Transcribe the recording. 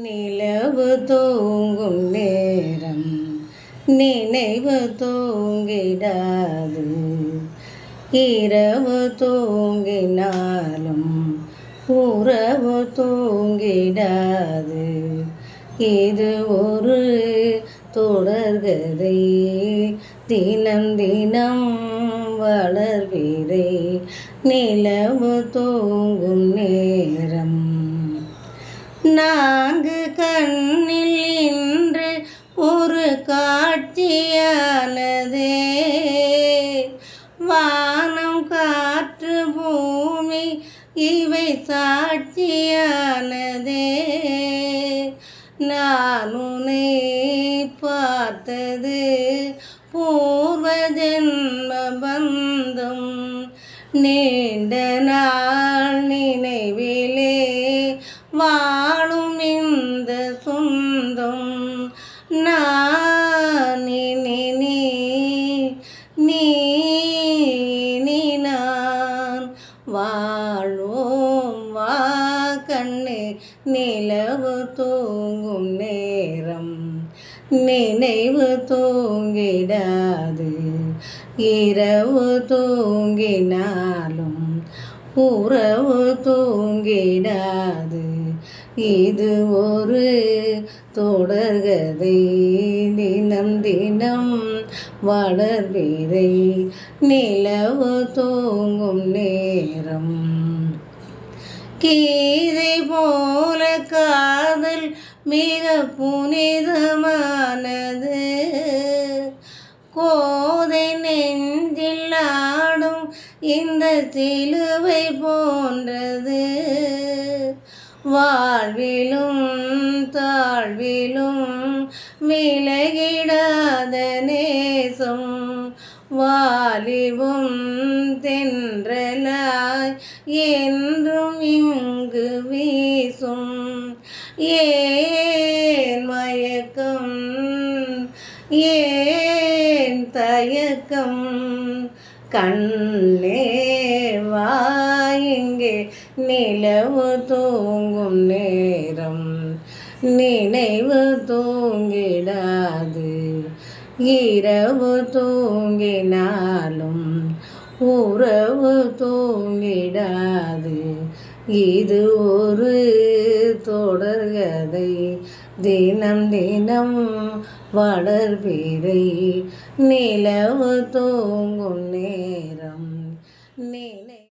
நிலவு தூங்கும் நேரம் நினைவு தூங்கிடாது. இரவு தூங்கினாலும் உறவு தூங்கிடாது. இது ஒரு தொடர்கதை, தினம் தினம் வளர்விரை. நிலவு தூங்கும் நேரம் நான்கு கண்ணில் இன்று ஒரு காட்சியானதே. வானம் காற்று பூமி இவை சாட்சியானதே. நான் உன்னை பார்த்தது பூர்வ ஜென்ம பந்தம். நீண்ட நாள் நினைவிலே வாழும் இந்த சொந்தம். நான் நீ நான் வாழ்வோம் வா கண்ணே. நிலவு தூங்கும் நேரம் நினைவு தூங்கிடாது. இரவு தூங்கினாலும் உறவு தூங்கிடாது. இது ஒரு தொடர்கதை, தினம் தினம் வளர்விரை. நிலவு தூங்கும் நேரம் கீதை போல காதல் மிக புனிதமானது. கோதை நெஞ்சில் ஆடும் இந்த சிலுவை போன்றது. வாழ்விலும் தாழ்விலும் விலகிடாத நேசம். வாலிபம் தென்றலாய் என்றும் இங்கு வீசும். ஏன் மயக்கம் ஏன் தயக்கம், கண்ணே வா இங்கே. நிலவு தூங்கும் நேரம் நினைவு தூங்கிடாது. இரவு தூங்கினாலும் உறவு தூங்கிடாது. இது ஒரு தொடர்கதை, தினம் தினம் வளர்பிறை. நிலவு தூங்கும் நேரம்